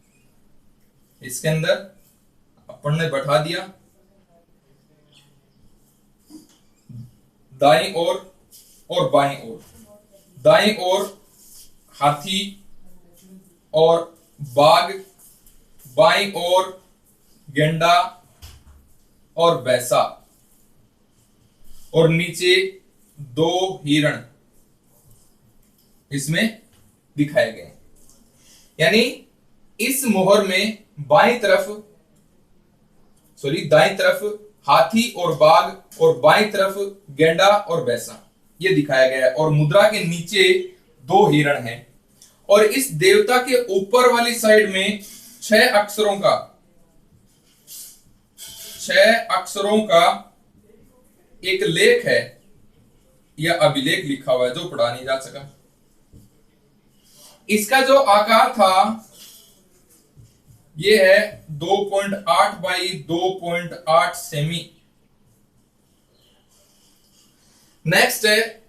इसके अंदर अपन ने बैठा दिया, दाईं ओर और बाईं ओर। दाईं ओर हाथी और बाघ, बाईं ओर गेंडा और भैंसा, और नीचे 2 हिरण इसमें दिखाए गए। यानी इस मोहर में दाईं तरफ हाथी और बाघ और बाईं तरफ गेंडा और भैंसा, ये दिखाया गया है। और मुद्रा के नीचे 2 हिरण हैं। और इस देवता के ऊपर वाली साइड में 6 अक्षरों का एक लेख है या अभिलेख लिखा हुआ है, जो पढ़ा नहीं जा सका। इसका जो आकार था ये है 2.8 बाई 2.8 सेमी। नेक्स्ट है,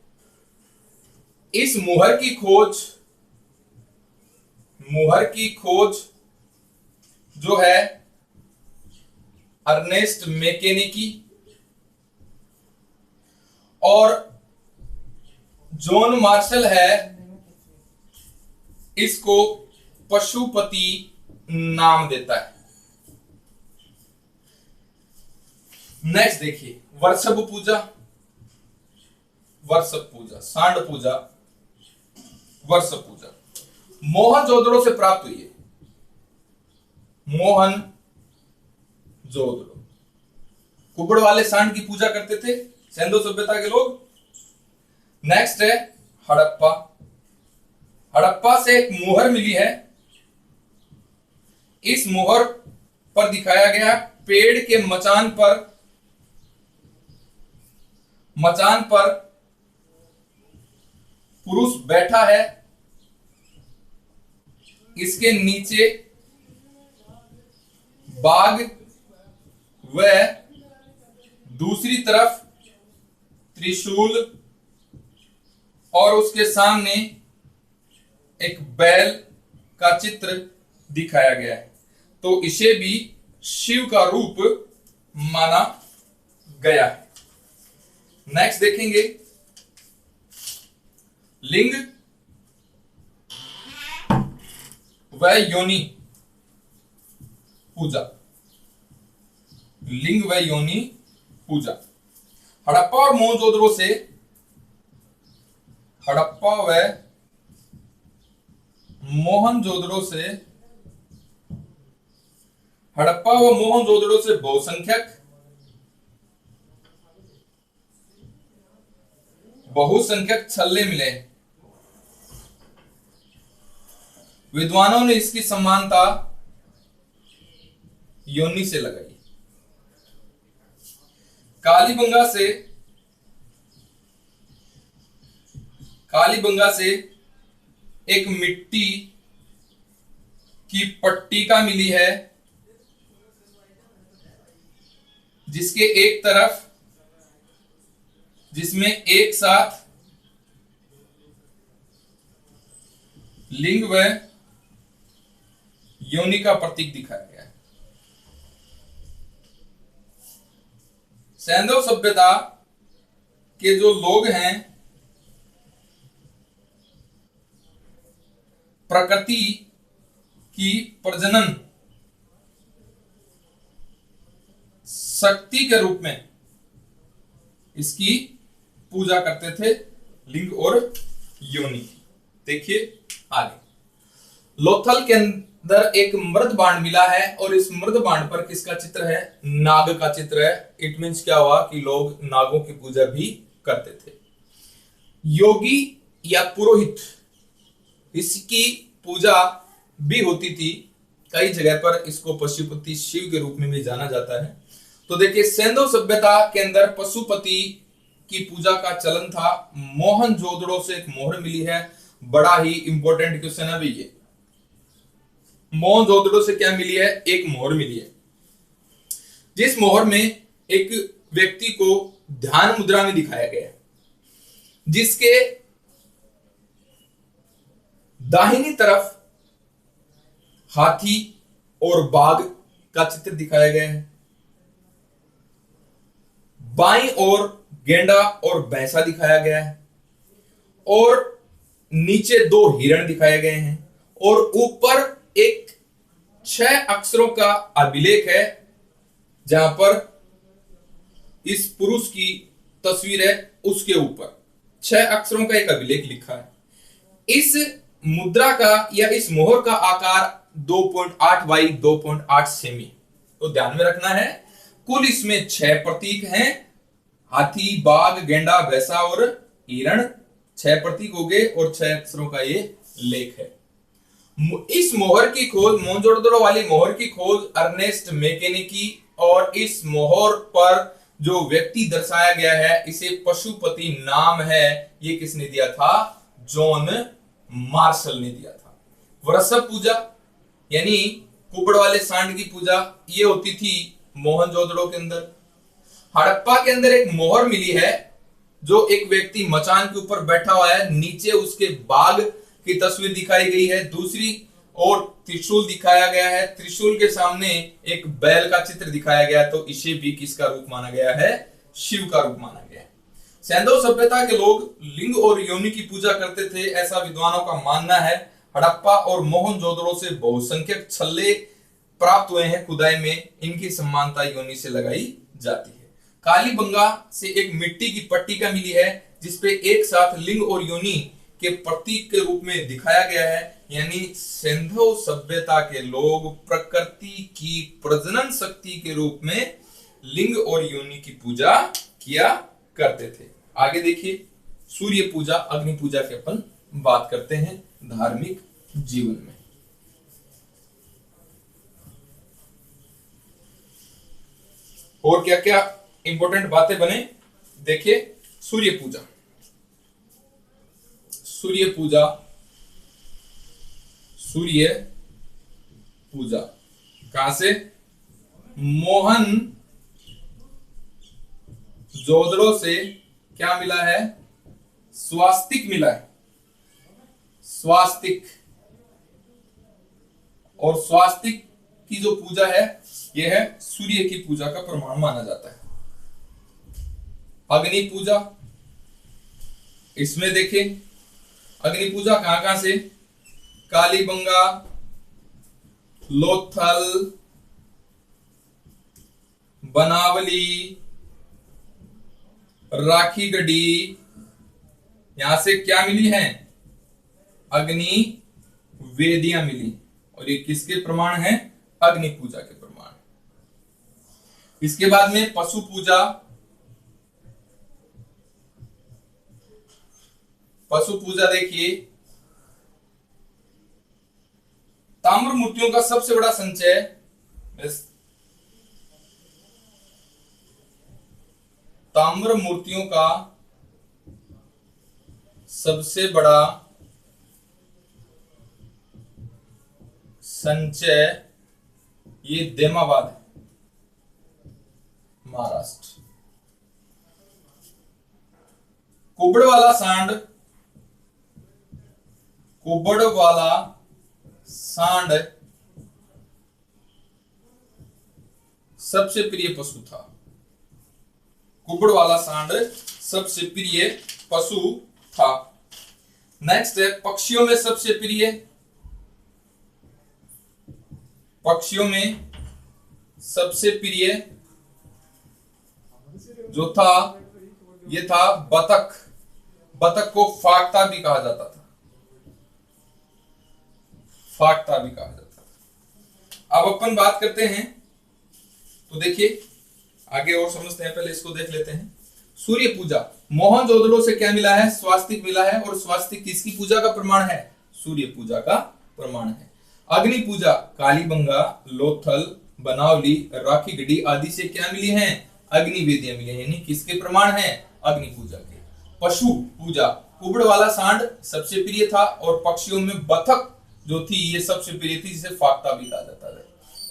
इस मुहर की खोज जो है अर्नेस्ट मैकेनी की और जॉन मार्शल है, इसको पशुपति नाम देता है। नेक्स्ट देखिए, वर्षभ पूजा, सांड पूजा, वर्षभ पूजा मोहनजोदड़ो से प्राप्त हुई है। मोहनजोदड़ो कुबड़ वाले सांड की पूजा करते थे सिंधु सभ्यता के लोग। नेक्स्ट है हड़प्पा से एक मुहर मिली है। इस मुहर पर दिखाया गया पेड़ के मचान पर पुरुष बैठा है। इसके नीचे बाघ व दूसरी तरफ त्रिशूल और उसके सामने एक बैल का चित्र दिखाया गया है। तो इसे भी शिव का रूप माना गया है। नेक्स्ट देखेंगे, लिंग व योनि पूजा। लिंग व योनि पूजा हड़प्पा और मोहनजोदड़ो से हड़प्पा व मोहनजोदड़ो से बहुसंख्यक छल्ले मिले। विद्वानों ने इसकी समानता योनि से लगाई। कालीबंगा से एक मिट्टी की पट्टिका मिली है, जिसमें एक साथ लिंग व योनि का प्रतीक दिखाया गया है। सैंधव सभ्यता के जो लोग हैं, प्रकृति की प्रजनन शक्ति के रूप में इसकी पूजा करते थे, लिंग और योनि। देखिए आगे, लोथल के अंदर एक मृद बाण मिला है और इस मृद बाण पर किसका चित्र है? नाग का चित्र है। इट मींस क्या हुआ कि लोग नागों की पूजा भी करते थे। योगी या पुरोहित, इसकी पूजा भी होती थी। कई जगह पर इसको पशुपति शिव के रूप में भी जाना जाता है। तो देखिए सिंधु सभ्यता के अंदर पशुपति की पूजा का चलन था। मोहनजोदड़ो से एक मोहर मिली है, बड़ा ही इंपॉर्टेंट क्वेश्चन है भैया। मोहनजोदड़ो से क्या मिली है? एक मोहर मिली है, जिस मोहर में एक व्यक्ति को ध्यान मुद्रा में दिखाया गया है, जिसके दाहिनी तरफ हाथी और बाघ का चित्र दिखाया गया है, बाईं ओर गेंडा और भैंसा दिखाया गया है, और नीचे 2 हिरण दिखाए गए हैं, और ऊपर एक 6 अक्षरों का अभिलेख है, जहां पर इस पुरुष की तस्वीर है, उसके ऊपर 6 अक्षरों का एक अभिलेख लिखा है। इस मुद्रा का या इस मोहर का आकार 2.8 बाई 2.8 सेमी। तो ध्यान में रखना है, कुल इसमें 6 प्रतीक हैं, हाथी, बाघ, गेंडा, भैंसा और हिरण। 6 प्रतीक हो गए और 6 अक्षरों का ये लेख है। इस मोहर की खोज, मोहनजोदड़ो वाली मोहर की खोज अर्नेस्ट मैकेले की, और इस मोहर पर जो व्यक्ति दर्शाया गया है, इसे पशुपति नाम है, ये किसने दिया था? जॉन मार्शल ने दिया था। वृषभ पूजा यानी कुबड़ वाले सांड की पूजा, ये होती थी मोहनजोदड़ो के अंदर। हड़प्पा के अंदर एक मोहर मिली है, जो एक व्यक्ति मचान के ऊपर बैठा हुआ है, नीचे उसके बाघ की तस्वीर दिखाई गई है, दूसरी और त्रिशूल दिखाया गया है, त्रिशूल के सामने एक बैल का चित्र दिखाया गया है। तो इसे भी किसका रूप माना गया है? शिव का रूप माना गया है। सिंधु सभ्यता के लोग लिंग और योनि की पूजा करते थे, ऐसा विद्वानों का मानना है। हड़प्पा और मोहनजोदड़ो से बहुसंख्यक छल्ले प्राप्त हुए हैं खुदाई में, इनकी समानता योनि से लगाई जाती है। कालीबंगा से एक मिट्टी की पट्टिका मिली है, जिसपे एक साथ लिंग और योनि के प्रतीक के रूप में दिखाया गया है, यानी सिंधु सभ्यता के लोग प्रकृति की प्रजनन शक्ति के रूप में लिंग और योनि की पूजा किया करते थे। आगे देखिए, सूर्य पूजा, अग्नि पूजा की अपन बात करते हैं धार्मिक जीवन में। और क्या क्या इंपॉर्टेंट बातें बने, देखिए। सूर्य पूजा, सूर्य पूजा, सूर्य पूजा कहां से? मोहन जोदड़ो से क्या मिला है? स्वास्तिक मिला है, स्वास्तिक। और स्वास्तिक की जो पूजा है, यह है सूर्य की पूजा का प्रमाण माना जाता है। अग्नि पूजा, इसमें देखिए अग्नि पूजा कहां कहां से? कालीबंगा, लोथल, बनावली, राखीगढ़ी, यहां से क्या मिली है? अग्नि वेदियां मिली। और ये किसके प्रमाण है? अग्नि पूजा के प्रमाण। इसके बाद में पशु पूजा, पशु पूजा देखिए, ताम्र मूर्तियों का सबसे बड़ा संचय, ताम्र मूर्तियों का सबसे बड़ा संचय ये देमाबाद है, महाराष्ट्र। कुबड़ वाला सांड, कुबड़ वाला सांड सबसे प्रिय पशु था। कुबड़ वाला सांड सबसे प्रिय पशु था। नेक्स्ट है पक्षियों में सबसे प्रिय, पक्षियों में सबसे प्रिय जो था, ये था बतख। बतख को फाक्ता भी कहा जाता था, फाक्ता भी कहा जाता था। अब अपन बात करते हैं, तो देखिए आगे और समझते हैं, पहले इसको देख लेते हैं। सूर्य पूजा, मोहनजोदड़ो से क्या मिला है? स्वास्तिक मिला है। और स्वास्तिक किसकी पूजा का प्रमाण है? सूर्य पूजा का प्रमाण है। अग्नि पूजा कालीबंगा, लोथल, बनावली, राखीगढ़ी आदि से क्या मिली हैं? अग्नि वेदियां मिली हैं। यानी किसके प्रमाण हैं? अग्नि पूजा के। पशु पूजा कुबड़ वाला सांड सबसे प्रिय था और पक्षियों में बतख जो थी ये सबसे प्रिय थी, जिसे फाख्ता भी कहा जाता है।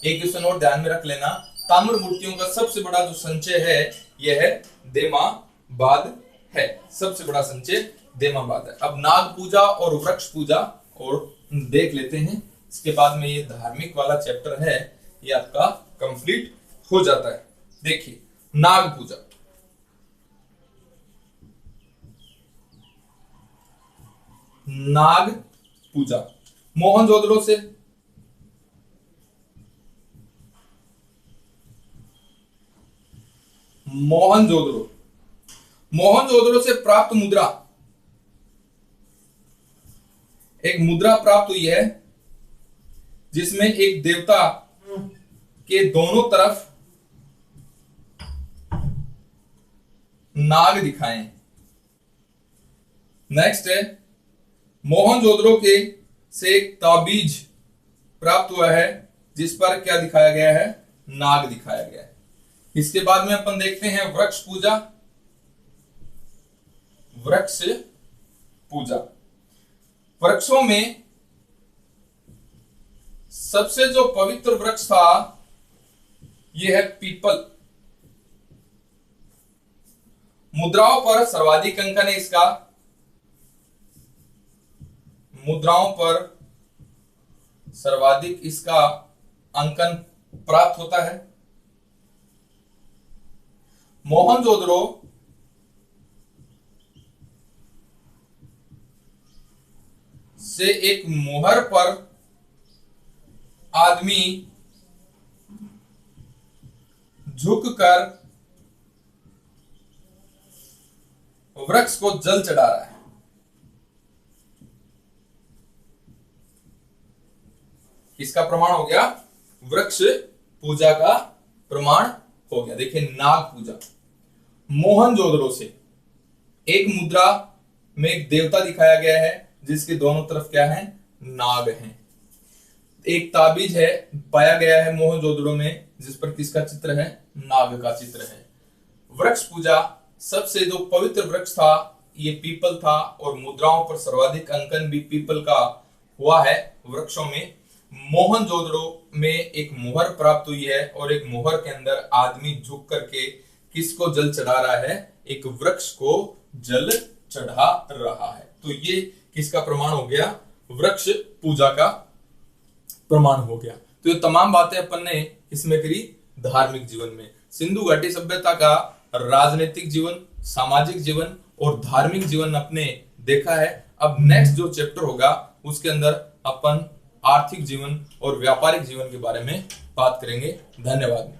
एक क्वेश्चन और ध्यान में रख लेना, ताम्र मूर्तियों का सबसे बड़ा जो संचय है यह है देमाबाद है। सबसे बड़ा संचय देमाबाद है। अब नाग पूजा और वृक्ष पूजा और देख लेते हैं, इसके बाद में ये धार्मिक वाला चैप्टर है ये आपका कंप्लीट हो जाता है। देखिए नाग पूजा, नाग पूजा मोहनजोदड़ो से मोहनजोदड़ो से प्राप्त मुद्रा, एक मुद्रा प्राप्त हुई है जिसमें एक देवता के दोनों तरफ नाग दिखाए। नेक्स्ट है मोहनजोदड़ो के से एक ताबीज प्राप्त हुआ है जिस पर क्या दिखाया गया है? नाग दिखाया गया है। इसके बाद में अपन देखते हैं वृक्ष पूजा। वृक्ष पूजा, वृक्षों में सबसे जो पवित्र वृक्ष था यह है पीपल। मुद्राओं पर सर्वाधिक अंकन है इसका, मुद्राओं पर सर्वाधिक इसका अंकन प्राप्त होता है। मोहनजोदड़ो से एक मोहर पर आदमी झुककर वृक्ष को जल चढ़ा रहा है। किसका प्रमाण हो गया? वृक्ष पूजा का प्रमाण हो गया। देखिए नाग पूजा, मोहनजोदड़ो से एक मुद्रा में एक देवता दिखाया गया है जिसके दोनों तरफ क्या है? नाग हैं। एक ताबीज है पाया गया है मोहनजोदड़ो में जिस पर किसका चित्र है? नाग का चित्र है। वृक्ष पूजा, सबसे जो पवित्र वृक्ष था ये पीपल था और मुद्राओं पर सर्वाधिक अंकन भी पीपल का हुआ है वृक्षों में। मोहनजोदड़ो में एक मुहर प्राप्त हुई है और एक मुहर के अंदर आदमी झुक करके किसको जल चढ़ा रहा है? एक वृक्ष को जल चढ़ा रहा है। तो ये किसका प्रमाण हो गया? वृक्ष पूजा का प्रमाण हो गया। तो ये तमाम बातें अपन ने इसमें करी धार्मिक जीवन में। सिंधु घाटी सभ्यता का राजनीतिक जीवन, सामाजिक जीवन और धार्मिक जीवन अपने देखा है। अब नेक्स्ट जो चैप्टर होगा उसके अंदर अपन आर्थिक जीवन और व्यापारिक जीवन के बारे में बात करेंगे। धन्यवाद।